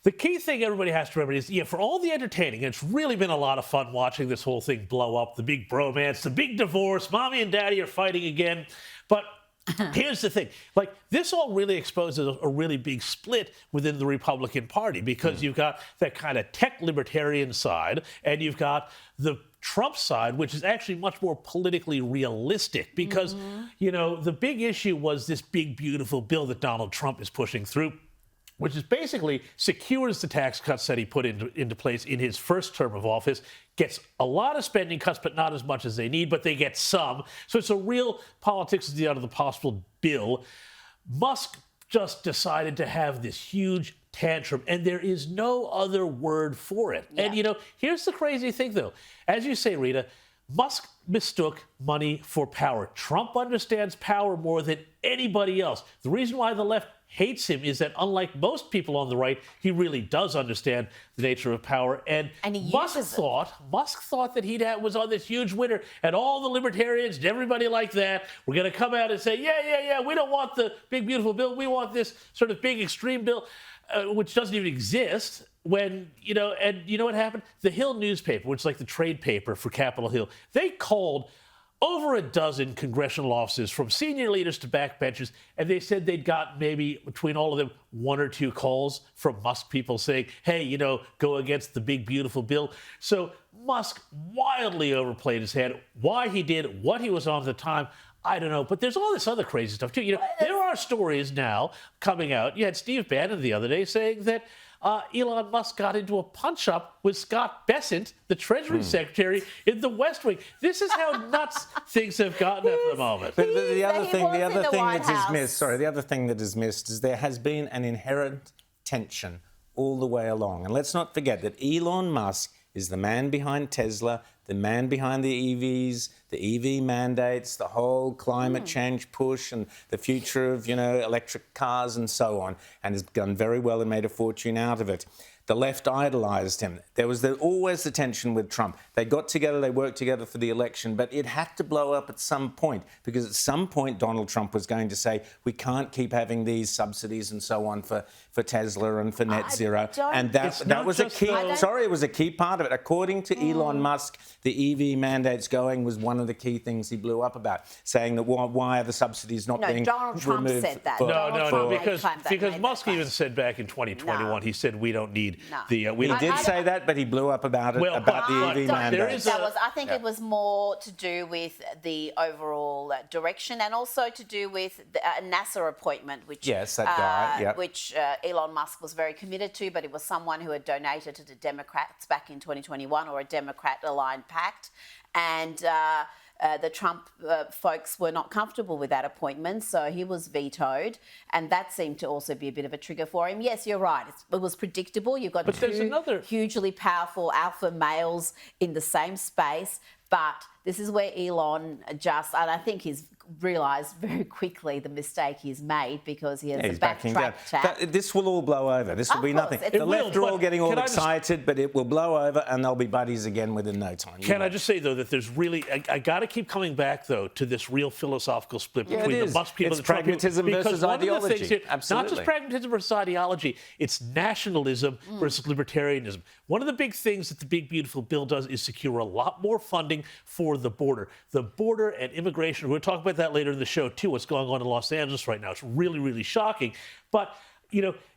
The key thing everybody has to remember is, for all the entertaining, it's really been a lot of fun watching this whole thing blow up, the big bromance, the big divorce, mommy and daddy are fighting again. But here's the thing, this all really exposes a really big split within the Republican Party, because you've got that kind of tech-Libertarian side, and you've got the Trump side, which is actually much more politically realistic, because, the big issue was this big, beautiful bill that Donald Trump is pushing through, which is basically secures the tax cuts that he put into place in his first term of office, gets a lot of spending cuts, but not as much as they need, but they get some. So it's a real politics of the art of the possible bill. Musk just decided to have this huge tantrum, and there is no other word for it. Yeah. And, here's the crazy thing, though. As you say, Rita, Musk mistook money for power. Trump understands power more than anybody else. The reason why the left hates him is that, unlike most people on the right, he really does understand the nature of power. And Musk thought that he was on this huge winner, and all the libertarians and everybody like that were going to come out and say, yeah, we don't want the big, beautiful bill. We want this sort of big, extreme bill, which doesn't even exist. When, and you know what happened? The Hill newspaper, which is like the trade paper for Capitol Hill, they called over a dozen congressional offices, from senior leaders to backbenchers, and they said they'd got maybe between all of them 1 or 2 calls from Musk people saying, hey, go against the big, beautiful bill. So Musk wildly overplayed his hand. Why he did, what he was on at the time, I don't know. But there's all this other crazy stuff, too. There are stories now coming out. You had Steve Bannon the other day saying that Elon Musk got into a punch-up with Scott Bessent, the Treasury Secretary, in the West Wing. This is how nuts things have gotten at the moment. But the other thing that is missed is there has been an inherent tension all the way along. And let's not forget that Elon Musk is the man behind Tesla, the man behind the EVs, the EV mandates, the whole climate change push and the future of, electric cars and so on, and has done very well and made a fortune out of it. The left idolized him. There was always the tension with Trump. They got together, they worked together for the election, but it had to blow up at some point, because at some point Donald Trump was going to say, we can't keep having these subsidies and so on for Tesla and for net zero. And that was a key, it was a key part of it. According to Elon Musk, the EV mandates going was one of the key things he blew up about, saying that why are the subsidies not being removed? No, Donald Trump said that. Because Musk even said back in 2021, he said we don't need he did say that, but he blew up about it, about the EV mandate. I think it was more to do with the overall direction, and also to do with the NASA appointment, which which Elon Musk was very committed to, but it was someone who had donated to the Democrats back in 2021, or a Democrat-aligned pact, and the Trump folks were not comfortable with that appointment, so he was vetoed, and that seemed to also be a bit of a trigger for him. Yes, you're right. It was predictable. You've got two hugely powerful alpha males in the same space, but this is where Elon and I think he's realised very quickly the mistake he's made, because he has a backtrack chat. This will all blow over. This will be nothing. The left are all getting all excited, but it will blow over and they'll be buddies again within no time. Can I just say, though, that there's really, I got to keep coming back, though, to this real philosophical split between the Musk people and the Trump people. It's pragmatism versus ideology. Here, not just pragmatism versus ideology, it's nationalism versus libertarianism. One of the big things that the big, beautiful bill does is secure a lot more funding for the border. The border and immigration, we'll talk about that later in the show, too, what's going on in Los Angeles right now. It's really, really shocking. But,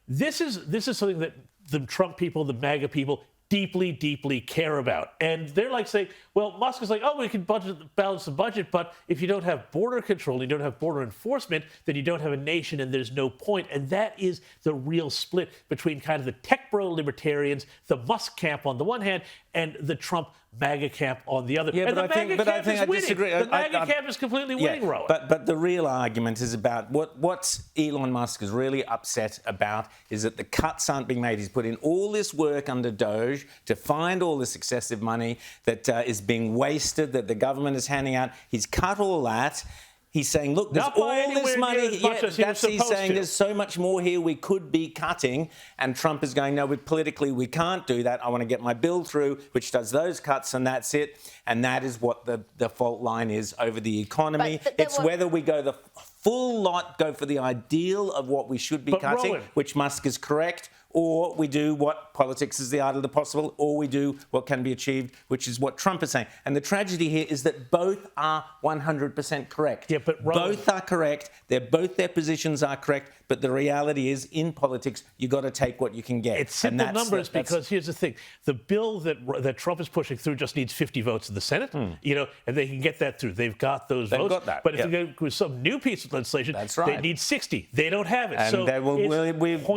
this is something that the Trump people, the MAGA people, deeply, deeply care about. And they're like saying, well, Musk is like, oh, we can balance the budget, but if you don't have border control, you don't have border enforcement, then you don't have a nation and there's no point. And that is the real split between kind of the tech bro libertarians, the Musk camp on the one hand, and the Trump MAGA camp on the other. Yeah, and but I think I disagree. The MAGA camp is completely winning, Rowan. But the real argument is about what Elon Musk is really upset about is that the cuts aren't being made. He's put in all this work under Doge to find all this excessive money that is being wasted, that the government is handing out. He's cut all that. He's saying, look, there's all this money. He's saying there's so much more here we could be cutting. And Trump is going, no, politically we can't do that. I want to get my bill through, which does those cuts, and that's it. And that is what the fault line is over the economy. It's whether we go the full lot, go for the ideal of what we should be cutting, Rowan, which Musk is correct, or we do what politics is the art of the possible, or we do what can be achieved, which is what Trump is saying. And the tragedy here is that both are 100% correct. Yeah, but both are correct. Both their positions are correct. But the reality is, in politics, you got to take what you can get. It's simple numbers because here's the thing: the bill that Trump is pushing through just needs 50 votes in the Senate, you know, and they can get that through. They've got those votes. Got that. But if you go with some new piece of legislation, they need 60. They don't have it. And so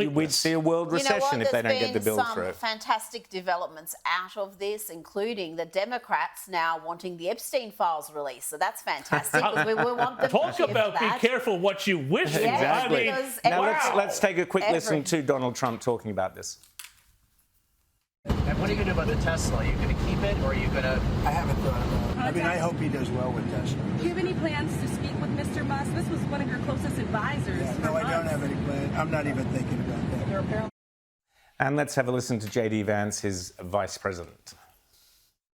we'd see a world recession if they don't get the bill through. There's been some fantastic developments out of this, including the Democrats now wanting the Epstein files released. So that's fantastic. we want them Talk about be careful what you wish for. Exactly. I mean, now let's take a quick listen to Donald Trump talking about this. And what are you going to do about the Tesla? Are you going to keep it, or are you going to... I haven't thought about it. I mean, I hope he does well with Tesla. Do you have any plans to speak with Mr. Musk? This was one of your closest advisors. Yeah, no, I don't have any plans. I'm not even thinking about that. And let's have a listen to J.D. Vance, his vice president.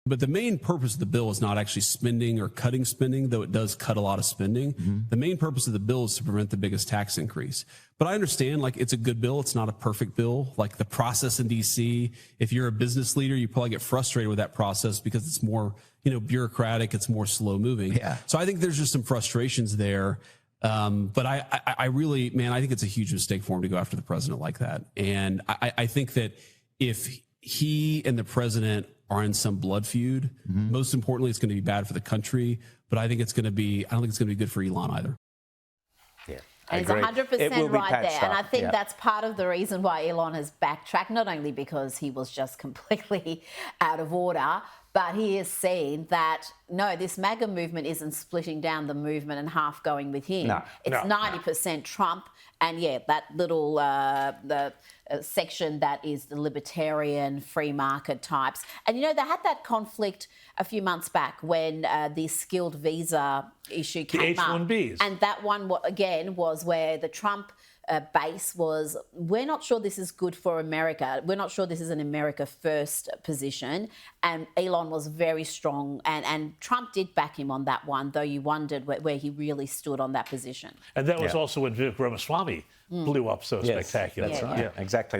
But the main purpose of the bill is not actually spending or cutting spending, though it does cut a lot of spending. The main purpose of the bill is to prevent the biggest tax increase. But I understand, like, it's a good bill. It's not a perfect bill. Like the process in D.C., if you're a business leader, you probably get frustrated with that process because it's more, you know, bureaucratic. It's more slow moving. Yeah. So I think there's just some frustrations there. But I really, man, I think it's a huge mistake for him to go after the president like that. And I think that if he and the president are in some blood feud, most importantly, it's going to be bad for the country. But I don't think it's going to be good for Elon either. Yeah. And he's 100% right there. And I think that's part of the reason why Elon has backtracked, not only because he was just completely out of order, but he has seen that, no, this MAGA movement isn't splitting down the movement and half going with him. It's 90% Trump. And yeah, that little section that is the libertarian free market types. And, you know, they had that conflict a few months back when the skilled visa issue came up. H-1Bs. And that one, again, was where the Trump base was, we're not sure this is good for America. We're not sure this is an America first position. And Elon was very strong. And Trump did back him on that one, though you wondered where he really stood on that position. And that was also when Vivek Ramaswamy blew up so spectacularly. That's right. Yeah, exactly.